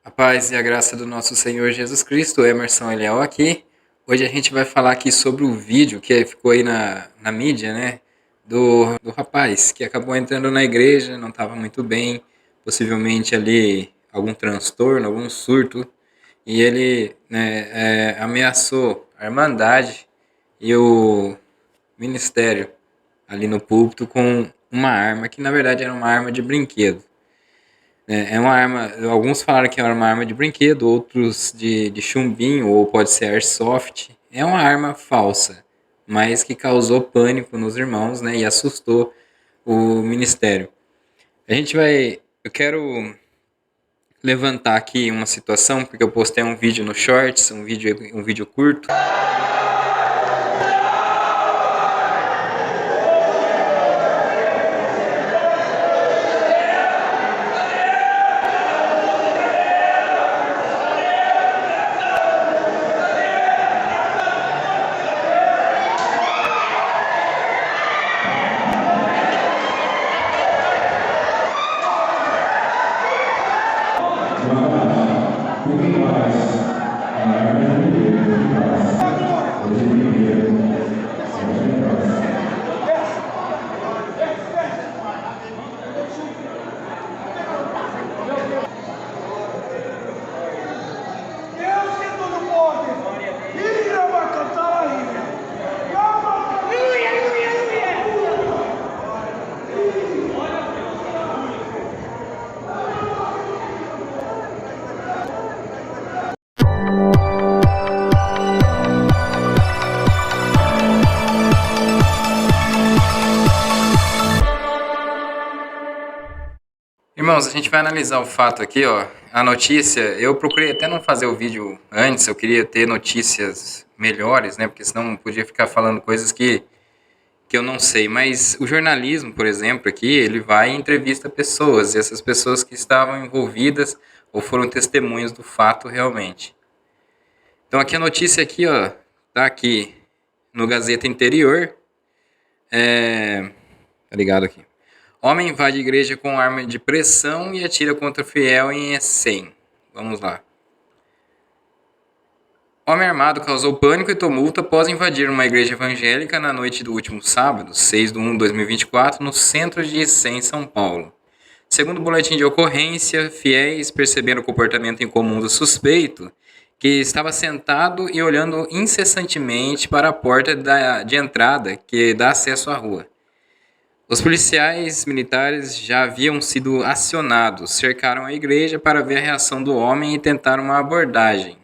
A paz e a graça do nosso Senhor Jesus Cristo, Emerson Eliel aqui. Hoje a gente vai falar aqui sobre o vídeo que ficou aí na mídia, né? Do rapaz que acabou entrando na igreja, não estava muito bem, possivelmente ali algum transtorno, algum surto, e ele ameaçou a Irmandade e o ministério ali no púlpito com uma arma, que na verdade era uma arma de brinquedo. É uma arma. Alguns falaram que é uma arma de brinquedo, outros de chumbinho, ou pode ser airsoft. É uma arma falsa, mas que causou pânico nos irmãos, né? E assustou o ministério. A gente vai. Eu quero levantar aqui uma situação, porque eu postei um vídeo no Shorts, um vídeo curto. Irmãos, a gente vai analisar o fato aqui, ó. A notícia, eu procurei até não fazer o vídeo antes, eu queria ter notícias melhores, né? Porque senão podia ficar falando coisas que eu não sei. Mas o jornalismo, por exemplo, aqui, ele vai e entrevista pessoas, e essas pessoas que estavam envolvidas ou foram testemunhas do fato realmente. Então aqui a notícia aqui, ó, tá aqui no Gazeta Interior. Tá ligado aqui. Homem invade igreja com arma de pressão e atira contra fiel em Essen. Vamos lá. Homem armado causou pânico e tumulto após invadir uma igreja evangélica na noite do último sábado, 6/1/2024, no centro de Essen, São Paulo. Segundo o boletim de ocorrência, fiéis perceberam o comportamento incomum do suspeito, que estava sentado e olhando incessantemente para a porta de entrada que dá acesso à rua. Os policiais militares já haviam sido acionados, cercaram a igreja para ver a reação do homem e tentaram uma abordagem.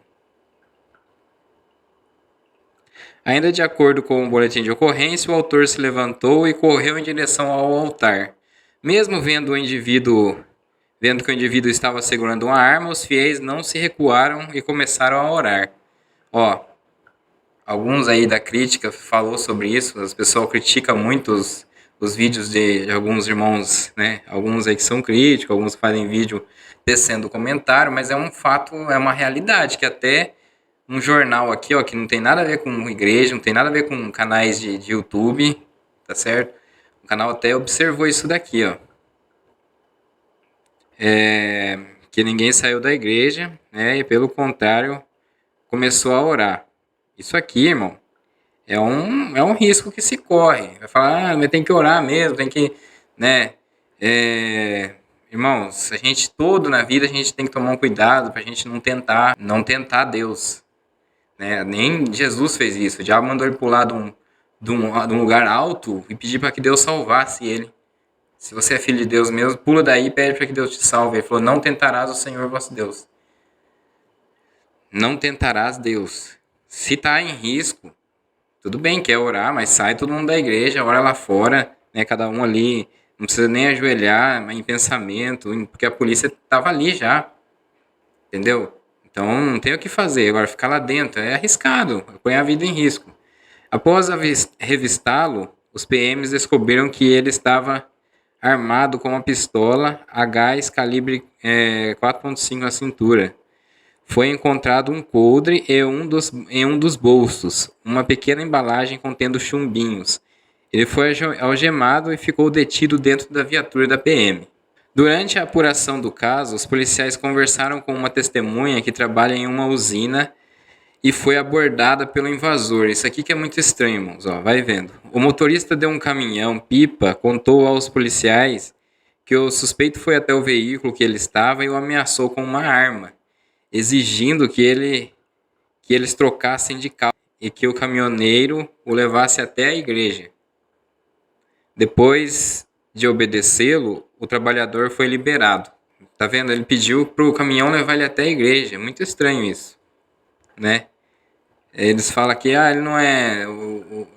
Ainda de acordo com o boletim de ocorrência, o autor se levantou e correu em direção ao altar. Mesmo vendo que o indivíduo estava segurando uma arma, os fiéis não se recuaram e começaram a orar. Ó, alguns aí da crítica falou sobre isso, as pessoas criticam muito os vídeos de alguns irmãos, né? Alguns aí que são críticos, alguns fazem vídeo tecendo comentário, mas é um fato, é uma realidade que até um jornal aqui, ó, que não tem nada a ver com igreja, não tem nada a ver com canais de YouTube, tá certo? O canal até observou isso daqui, ó. Que ninguém saiu da igreja, né? E pelo contrário, começou a orar. Isso aqui, irmão, é um risco que se corre. Vai falar, mas tem que orar mesmo, tem que, né? Irmãos, a gente todo na vida a gente tem que tomar um cuidado para a gente não tentar Deus, né? Nem Jesus fez isso. O diabo mandou ele pular de um lugar alto e pedir para que Deus salvasse ele. Se você é filho de Deus mesmo, pula daí e pede para que Deus te salve. Ele falou, não tentarás o Senhor vosso Deus. Não tentarás Deus. Se está em risco, tudo bem, quer orar, mas sai todo mundo da igreja, ora lá fora, né? Cada um ali, não precisa nem ajoelhar em pensamento, porque a polícia estava ali já, entendeu? Então não tem o que fazer, agora ficar lá dentro é arriscado, põe a vida em risco. Após revistá-lo, os PMs descobriram que ele estava armado com uma pistola a gás calibre 4.5 na cintura. Foi encontrado um coldre em um dos bolsos, uma pequena embalagem contendo chumbinhos. Ele foi algemado e ficou detido dentro da viatura da PM. Durante a apuração do caso, os policiais conversaram com uma testemunha que trabalha em uma usina e foi abordada pelo invasor. Isso aqui que é muito estranho, irmãos. Ó, vai vendo. O motorista de um caminhão-pipa contou aos policiais que o suspeito foi até o veículo que ele estava e o ameaçou com uma arma, exigindo que eles trocassem de carro e que o caminhoneiro o levasse até a igreja. Depois de obedecê-lo, o trabalhador foi liberado. Tá vendo? Ele pediu para o caminhão levar ele até a igreja. É muito estranho isso, né? Eles falam que ele não é.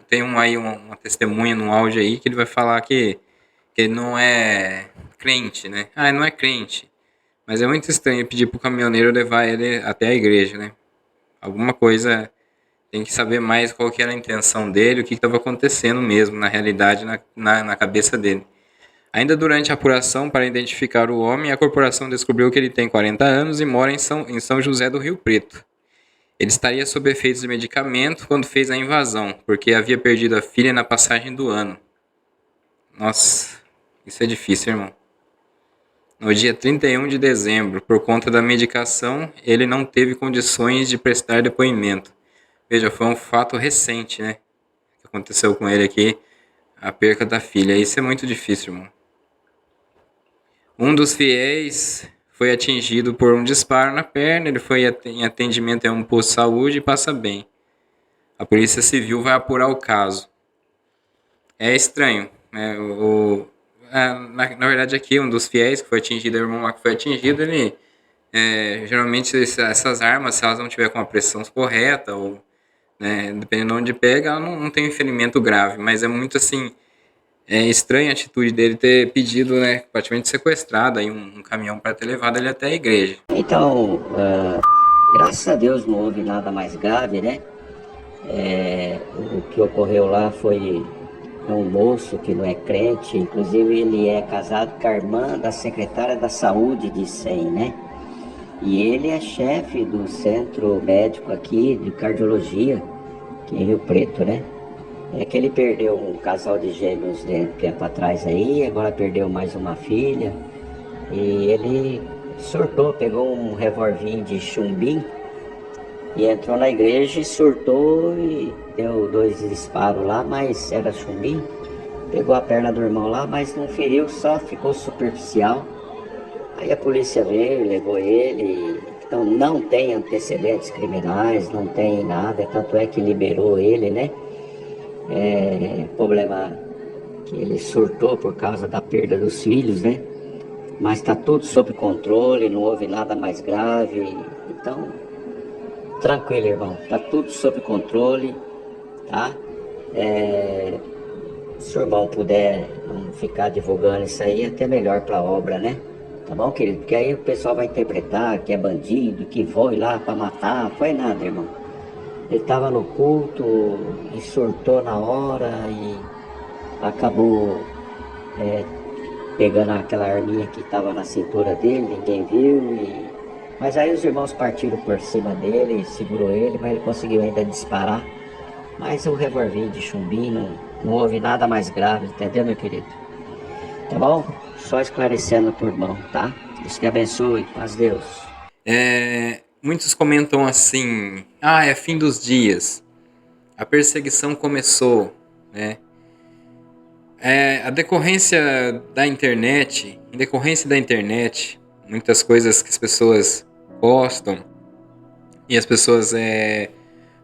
Tem uma testemunha no áudio aí que ele vai falar que ele não é crente, né? Ele não é crente. Mas é muito estranho pedir pro caminhoneiro levar ele até a igreja, né? Alguma coisa, tem que saber mais qual que era a intenção dele, o que estava acontecendo mesmo, na realidade, na cabeça dele. Ainda durante a apuração para identificar o homem, a corporação descobriu que ele tem 40 anos e mora em São José do Rio Preto. Ele estaria sob efeitos de medicamento quando fez a invasão, porque havia perdido a filha na passagem do ano. Nossa, isso é difícil, irmão. No dia 31 de dezembro, por conta da medicação, ele não teve condições de prestar depoimento. Veja, foi um fato recente, né? Que aconteceu com ele aqui, a perca da filha. Isso é muito difícil, irmão. Um dos fiéis foi atingido por um disparo na perna, ele foi em atendimento em um posto de saúde e passa bem. A Polícia Civil vai apurar o caso. É estranho, né? Na verdade aqui, um dos fiéis que foi atingido, o irmão lá que foi atingido, ele... geralmente essas armas, se elas não tiver com a pressão correta, ou né, dependendo de onde pega, ela não tem um ferimento grave, mas é muito assim... É estranha a atitude dele ter pedido, né, praticamente sequestrado aí um caminhão para ter levado ele até a igreja. Então, graças a Deus não houve nada mais grave, né? O que ocorreu lá foi um moço que não é crente, inclusive ele é casado com a irmã da secretária da saúde de Icém, né? E ele é chefe do centro médico aqui de cardiologia, aqui em Rio Preto, né? É que ele perdeu um casal de gêmeos de tempo atrás aí, agora perdeu mais uma filha. E ele surtou, pegou um revolvinho de chumbim e entrou na igreja e surtou e deu 2 disparos lá, mas era chumbim. Pegou a perna do irmão lá, mas não feriu, só ficou superficial. Aí a polícia veio, levou ele. Então não tem antecedentes criminais, não tem nada, tanto é que liberou ele, né? Problema que ele surtou por causa da perda dos filhos, né? Mas está tudo sob controle, não houve nada mais grave. Então, tranquilo, irmão, está tudo sob controle, tá? Se o irmão puder não ficar divulgando isso aí, é até melhor para a obra, né? Tá bom, querido? Porque aí o pessoal vai interpretar que é bandido, que foi lá para matar. Foi nada, irmão. Ele estava no culto e surtou na hora e acabou pegando aquela arminha que estava na cintura dele, ninguém viu. Mas aí os irmãos partiram por cima dele, segurou ele, mas ele conseguiu ainda disparar. Mas o revolvinho de chumbinho, não houve nada mais grave, entendeu, meu querido? Tá bom? Só esclarecendo por irmão, tá? Deus te abençoe, paz Deus. Muitos comentam assim, é fim dos dias, a perseguição começou, né? A decorrência da internet, em decorrência da internet, muitas coisas que as pessoas postam e as pessoas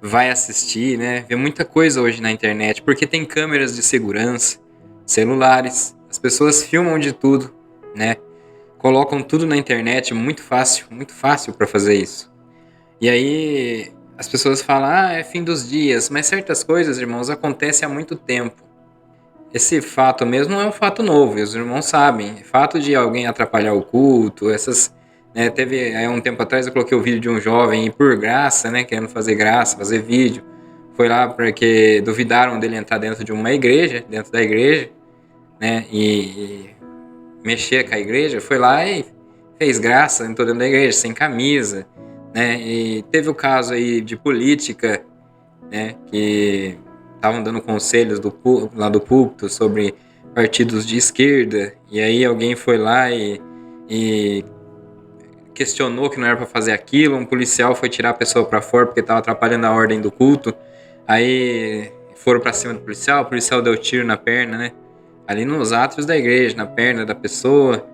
vai assistir, né? Vê muita coisa hoje na internet, porque tem câmeras de segurança, celulares, as pessoas filmam de tudo, né? Colocam tudo na internet, muito fácil para fazer isso. E aí as pessoas falam, é fim dos dias, mas certas coisas, irmãos, acontecem há muito tempo. Esse fato mesmo não é um fato novo, e os irmãos sabem. Fato de alguém atrapalhar o culto, essas... Né, teve um tempo atrás eu coloquei o vídeo de um jovem e por graça, né, querendo fazer graça, fazer vídeo. Foi lá porque duvidaram dele entrar dentro de uma igreja, dentro da igreja, né, e mexer com a igreja. Foi lá e fez graça, entrou dentro da igreja, sem camisa, né, e teve o caso aí de política, né, que estavam dando conselhos lá do púlpito sobre partidos de esquerda, e aí alguém foi lá e e questionou que não era para fazer aquilo, um policial foi tirar a pessoa para fora porque estava atrapalhando a ordem do culto, aí foram para cima do policial, o policial deu tiro na perna, né? Ali nos átrios da igreja, na perna da pessoa.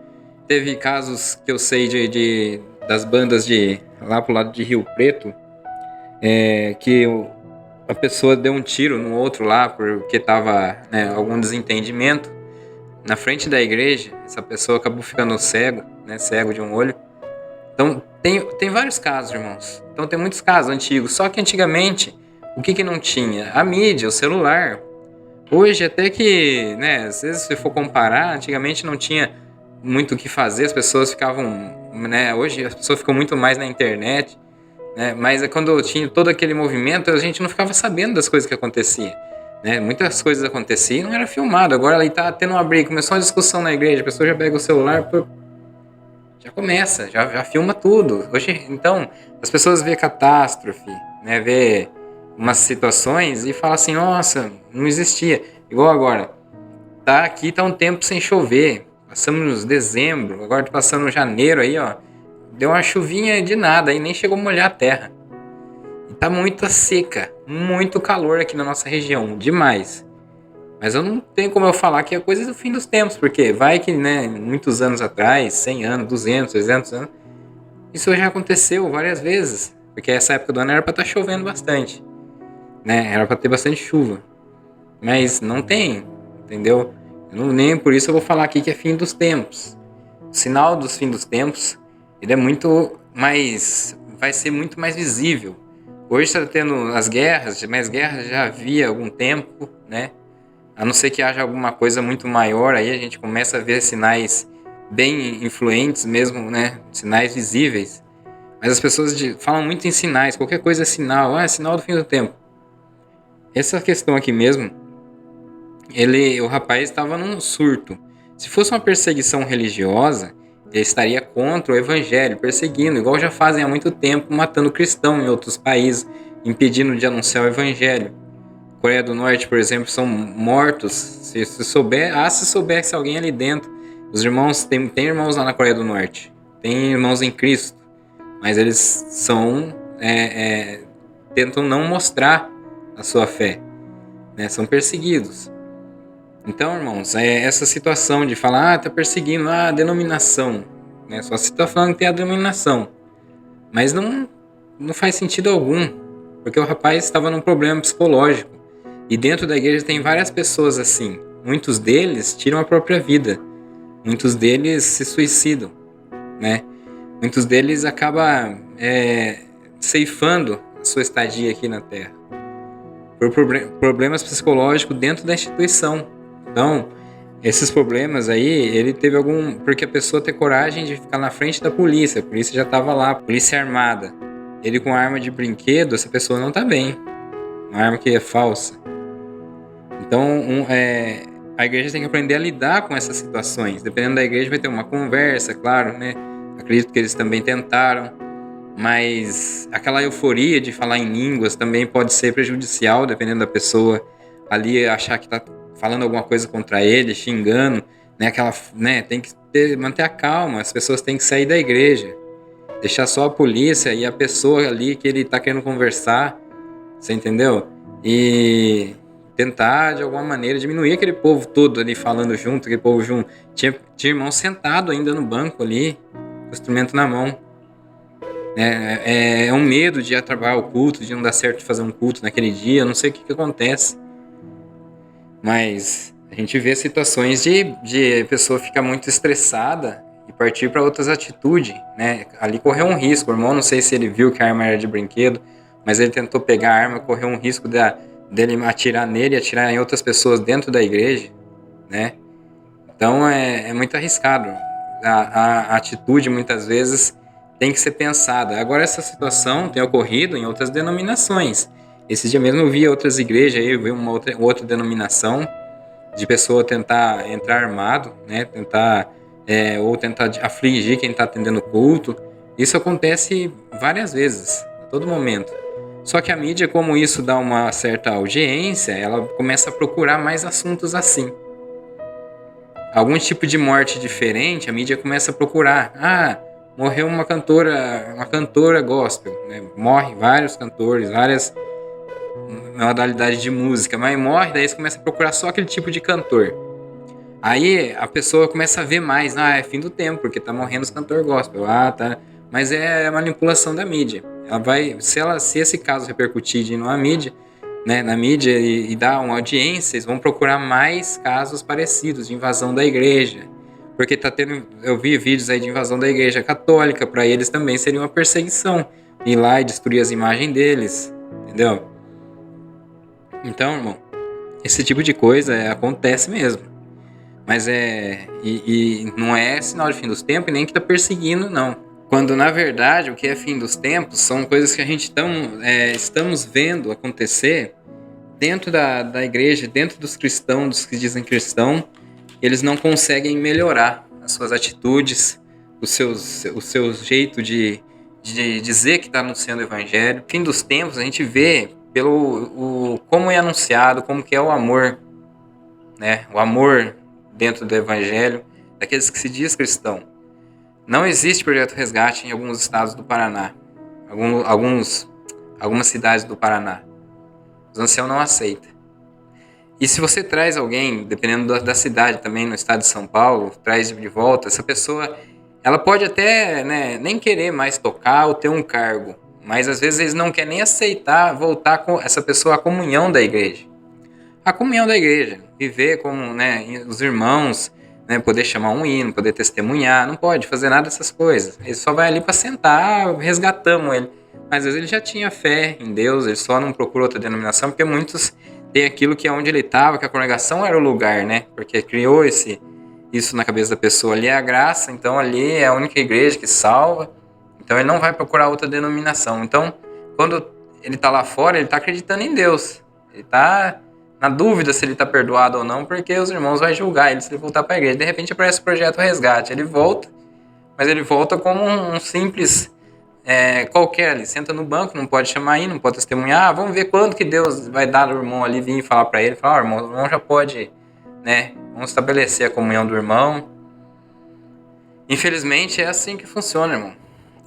Teve casos que eu sei das bandas de lá pro lado de Rio Preto, que a pessoa deu um tiro no outro lá porque tava, né, algum desentendimento na frente da igreja. Essa pessoa acabou ficando cego, né, cego de um olho. Então tem vários casos, irmãos. Então tem muitos casos antigos. Só que antigamente, o que não tinha? A mídia, o celular. Hoje até que, né, às vezes se for comparar, antigamente não tinha muito o que fazer, as pessoas ficavam, né, hoje as pessoas ficam muito mais na internet, né, mas quando tinha todo aquele movimento, a gente não ficava sabendo das coisas que aconteciam, né, muitas coisas aconteciam e não era filmado. Agora ali tá tendo uma briga, começou uma discussão na igreja, a pessoa já pega o celular, já começa, já filma tudo. Hoje, então, as pessoas vê catástrofe, né, vê umas situações e fala assim, nossa, não existia. Igual agora, tá um tempo sem chover, passamos dezembro, agora tá passando janeiro aí, ó, deu uma chuvinha de nada aí, nem chegou a molhar a terra. E tá muita seca, muito calor aqui na nossa região, demais. Mas eu não tenho como eu falar que é coisa do fim dos tempos, porque vai que, né, muitos anos atrás, 100 anos, 200, 300 anos, isso já aconteceu várias vezes, porque essa época do ano era para estar chovendo bastante, né? Era para ter bastante chuva. Mas não tem, entendeu? Nem por isso eu vou falar aqui que é fim dos tempos. O sinal dos fim dos tempos, ele é muito mais, vai ser muito mais visível. Hoje está tendo as guerras, mas guerras já havia há algum tempo, né? A não ser que haja alguma coisa muito maior, aí a gente começa a ver sinais bem influentes mesmo, né? Sinais visíveis. Mas as pessoas falam muito em sinais, qualquer coisa é sinal, é sinal do fim do tempo. Essa questão aqui mesmo, o rapaz estava num surto. Se fosse uma perseguição religiosa, ele estaria contra o evangelho, perseguindo, igual já fazem há muito tempo, matando cristãos em outros países, impedindo de anunciar o evangelho. Coreia do Norte, por exemplo, são mortos. Se soubesse alguém ali dentro. Os irmãos, tem irmãos lá na Coreia do Norte, tem irmãos em Cristo, mas eles tentam não mostrar a sua fé, né? São perseguidos. Então, irmãos, essa situação de falar, tá perseguindo a denominação, né? Só se tá falando que tem a denominação, mas não faz sentido algum, porque o rapaz estava num problema psicológico. E dentro da igreja tem várias pessoas assim. Muitos deles tiram a própria vida. Muitos deles se suicidam, né? Muitos deles acabam ceifando a sua estadia aqui na Terra por problemas psicológicos dentro da instituição. Então, esses problemas aí, ele teve porque a pessoa tem coragem de ficar na frente da polícia. A polícia já estava lá, polícia armada. Ele com arma de brinquedo, essa pessoa não está bem. Uma arma que é falsa. Então, a igreja tem que aprender a lidar com essas situações. Dependendo da igreja, vai ter uma conversa, claro, né? Acredito que eles também tentaram, mas aquela euforia de falar em línguas também pode ser prejudicial, dependendo da pessoa ali achar que está falando alguma coisa contra ele, xingando, né? Tem que manter a calma. As pessoas têm que sair da igreja, deixar só a polícia e a pessoa ali que ele está querendo conversar, você entendeu? E tentar, de alguma maneira, diminuir aquele povo todo ali falando junto, aquele povo junto. Tinha irmão sentado ainda no banco ali, com o instrumento na mão. É um medo de atrapalhar o culto, de não dar certo fazer um culto naquele dia, eu não sei o que acontece. Mas a gente vê situações de a pessoa ficar muito estressada e partir para outras atitudes, né? Ali correu um risco. O irmão, não sei se ele viu que a arma era de brinquedo, mas ele tentou pegar a arma, correu um risco dele atirar nele e atirar em outras pessoas dentro da igreja, né? Então é muito arriscado. A atitude muitas vezes tem que ser pensada. Agora essa situação tem ocorrido em outras denominações. Esse dia mesmo eu vi outras igrejas aí, eu vi uma outra denominação de pessoa tentar entrar armado, né? Tentar afligir quem está atendendo o culto. Isso acontece várias vezes, a todo momento. Só que a mídia, como isso dá uma certa audiência, ela começa a procurar mais assuntos assim. algum tipo de morte diferente, a mídia começa a procurar. Ah, morreu uma cantora gospel, né? Morre vários cantores, várias modalidades de música, mas morre, daí você começa a procurar só aquele tipo de cantor. Aí a pessoa começa a ver mais, é fim do tempo, porque tá morrendo os cantores gospel. Ah, tá. Mas é a manipulação da mídia. Ela vai, se esse caso repercutir na mídia, né, na mídia e dar uma audiência, eles vão procurar mais casos parecidos de invasão da igreja. Porque tá tendo, eu vi vídeos aí de invasão da igreja católica, para eles também seria uma perseguição. Ir lá e destruir as imagens deles, entendeu? Então, irmão, esse tipo de coisa acontece mesmo. Mas e não é sinal de fim dos tempos, nem que tá perseguindo, não. Quando, na verdade, o que é fim dos tempos são coisas que a gente estamos vendo acontecer dentro da igreja, dentro dos cristãos, dos que dizem cristão. Eles não conseguem melhorar as suas atitudes, o seu jeito de dizer que está anunciando o evangelho. Fim dos tempos, a gente vê pelo como é anunciado, como que é o amor, né? O amor dentro do evangelho, daqueles que se diz cristão. Não existe projeto resgate em alguns estados do Paraná, algumas cidades do Paraná. Os anciãos não aceitam. E se você traz alguém, dependendo da cidade também, no estado de São Paulo, traz de volta, essa pessoa, ela pode até, né, nem querer mais tocar ou ter um cargo, mas às vezes eles não querem nem aceitar voltar com essa pessoa à comunhão da igreja. A comunhão da igreja, viver como, né, os irmãos, né, poder chamar um hino, poder testemunhar, não pode fazer nada dessas coisas. Ele só vai ali para sentar, resgatamos ele. Mas às vezes ele já tinha fé em Deus, ele só não procura outra denominação, porque muitos têm aquilo que é onde ele estava, que a congregação era o lugar, né? Porque criou isso na cabeça da pessoa. Ali é a graça, então ali é a única igreja que salva. Então ele não vai procurar outra denominação. Então, quando ele está lá fora, ele está acreditando em Deus. Ele está na dúvida se ele está perdoado ou não, porque os irmãos vão julgar ele se ele voltar para a igreja. De repente aparece o projeto Resgate. Ele volta, mas ele volta como um simples qualquer ali. Senta no banco, não pode chamar aí, não pode testemunhar. Vamos ver quando que Deus vai dar ao irmão ali vir e falar para ele. Falar, irmão, o irmão já pode, né? Vamos estabelecer a comunhão do irmão. Infelizmente é assim que funciona, irmão.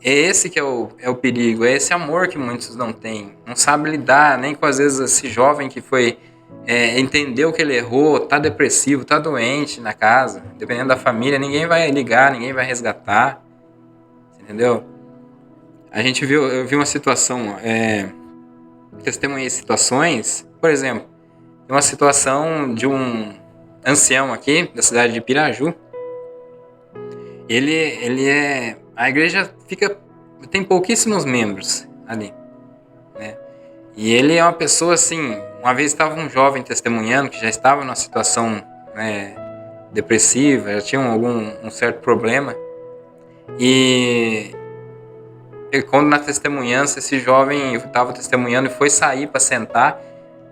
É esse que é o perigo, é esse amor que muitos não têm. Não sabe lidar nem com, às vezes, esse jovem que foi entendeu que ele errou, tá depressivo, tá doente na casa, dependendo da família, ninguém vai ligar, ninguém vai resgatar, entendeu? Eu vi uma situação, testemunhei situações, por exemplo, uma situação de um ancião aqui, da cidade de Piraju. A igreja tem pouquíssimos membros ali, né? E ele é uma pessoa assim, uma vez estava um jovem testemunhando que já estava numa situação, né, depressiva, já tinha um certo problema. E quando na testemunhança, esse jovem estava testemunhando e foi sair para sentar,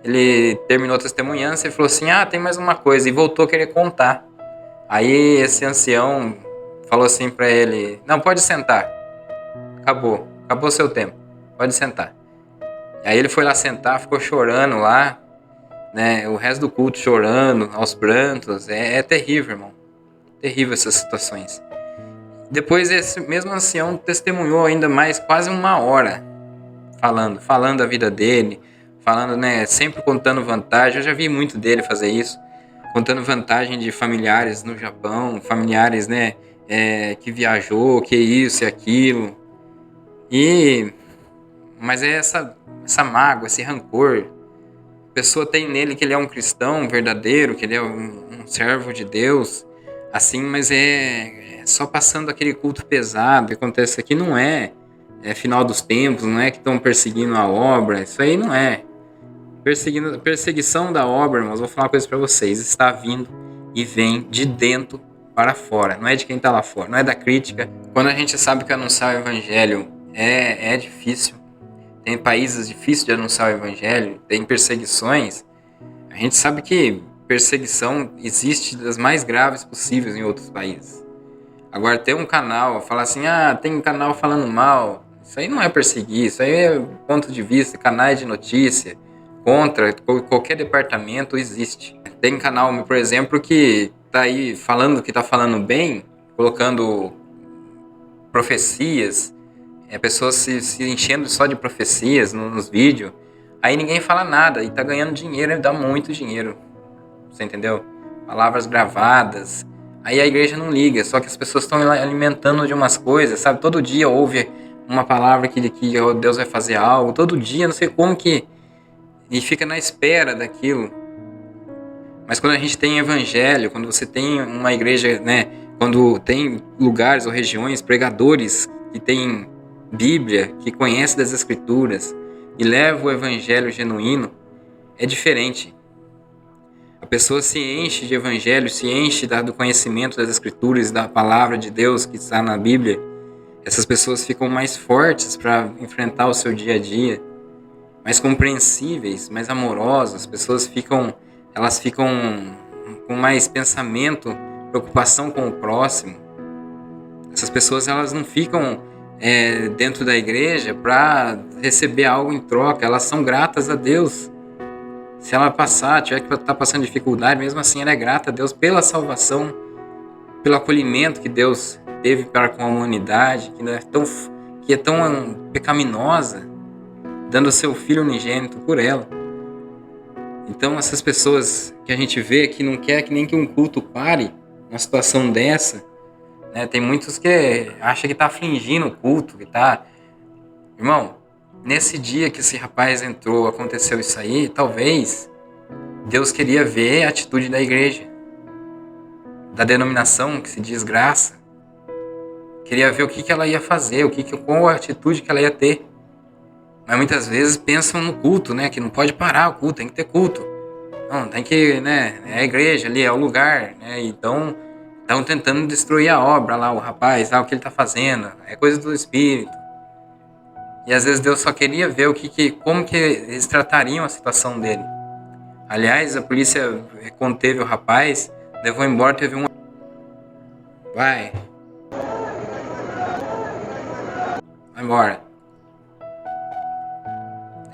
ele terminou a testemunhança e falou assim, tem mais uma coisa, e voltou a querer contar. Aí esse ancião falou assim para ele, não, pode sentar, acabou seu tempo, pode sentar. Aí ele foi lá sentar, ficou chorando lá, né? O resto do culto chorando, aos prantos. É terrível, irmão. Terrível essas situações. Depois esse mesmo ancião testemunhou ainda mais quase 1 hora, falando da vida dele, falando, né? Sempre contando vantagem. Eu já vi muito dele fazer isso, contando vantagem de familiares no Japão, familiares, né? Que viajou, que isso e aquilo. Mas é essa mágoa, esse rancor. A pessoa tem nele que ele é um cristão verdadeiro, que ele é um servo de Deus, assim, mas é só passando aquele culto pesado que acontece aqui. Não é final dos tempos, não é que estão perseguindo a obra, isso aí não é. Perseguição da obra, irmãos, vou falar uma coisa para vocês, está vindo e vem de dentro para fora, não é de quem está lá fora, não é da crítica. Quando a gente sabe que anunciar o evangelho é difícil, tem países difíceis de anunciar o evangelho, tem perseguições. A gente sabe que perseguição existe das mais graves possíveis em outros países. Agora, ter um canal, falar assim, tem um canal falando mal, isso aí não é perseguir, isso aí é ponto de vista, canais de notícia, contra qualquer departamento existe. Tem canal, por exemplo, que tá aí falando que tá falando bem, colocando profecias, pessoas se enchendo só de profecias nos vídeos. Aí ninguém fala nada e tá ganhando dinheiro, e dá muito dinheiro. Você entendeu? Palavras gravadas. Aí a igreja não liga, só que as pessoas estão alimentando de umas coisas, sabe? Todo dia ouve uma palavra que Deus vai fazer algo, todo dia, não sei como que... E fica na espera daquilo. Mas quando a gente tem evangelho, quando você tem uma igreja, né? Quando tem lugares ou regiões, pregadores que têm Bíblia, que conhecem das Escrituras e levam o evangelho genuíno, é diferente. A pessoa se enche de evangelho, se enche do conhecimento das Escrituras, da palavra de Deus que está na Bíblia. Essas pessoas ficam mais fortes para enfrentar o seu dia a dia, mais compreensíveis, mais amorosas. As pessoas elas ficam com mais pensamento, preocupação com o próximo. Essas pessoas elas não ficam dentro da igreja para receber algo em troca. Elas são gratas a Deus. Se ela tiver que estar passando dificuldade, mesmo assim ela é grata a Deus pela salvação, pelo acolhimento que Deus teve para com a humanidade, que é tão pecaminosa, dando o seu Filho unigênito por ela. Então essas pessoas que a gente vê que não quer que nem que um culto pare numa situação dessa, né? Tem muitos que acham que está fingindo o culto, que está... Irmão, nesse dia que esse rapaz entrou, aconteceu isso aí, talvez Deus queria ver a atitude da igreja, da denominação que se diz graça. Queria ver o que ela ia fazer, qual a atitude que ela ia ter. Mas muitas vezes pensam no culto, né? Que não pode parar o culto, tem que ter culto. Não, tem que, né? É a igreja ali, é o lugar, né? Então, estão tentando destruir a obra lá, o rapaz, o que ele está fazendo. É coisa do Espírito. E às vezes Deus só queria ver como que eles tratariam a situação dele. Aliás, a polícia conteve o rapaz, levou embora, teve um... Vai embora.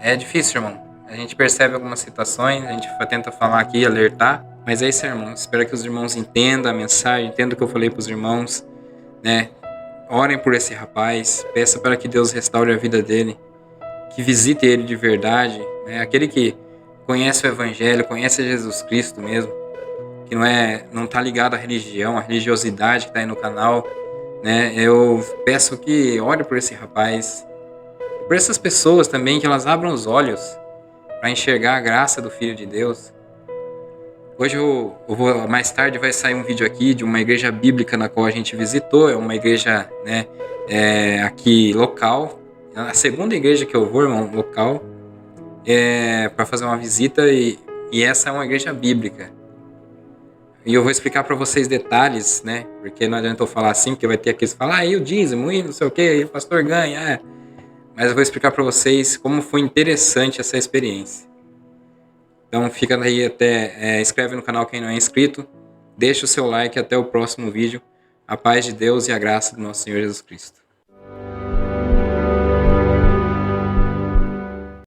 É difícil, irmão. A gente percebe algumas situações, a gente tenta falar aqui, alertar, mas é isso, irmão. Espero que os irmãos entendam a mensagem, entendam o que eu falei para os irmãos, né? Orem por esse rapaz, peça para que Deus restaure a vida dele, que visite ele de verdade, né? Aquele que conhece o Evangelho, conhece Jesus Cristo mesmo, que não está ligado à religião, à religiosidade que está aí no canal, né? Eu peço que ore por esse rapaz, por essas pessoas também, que elas abram os olhos para enxergar a graça do Filho de Deus. Hoje mais tarde vai sair um vídeo aqui de uma igreja bíblica na qual a gente visitou, é uma igreja, né, aqui local, a segunda igreja que eu vou, irmão, local, para fazer uma visita e essa é uma igreja bíblica. E eu vou explicar para vocês detalhes, né, porque não adianta eu falar assim, porque vai ter aqueles que falam, aí o dízimo, e não sei o que, o pastor ganha, Mas eu vou explicar para vocês como foi interessante essa experiência. Então fica aí inscreve no canal quem não é inscrito, deixa o seu like, até o próximo vídeo. A paz de Deus e a graça do nosso Senhor Jesus Cristo.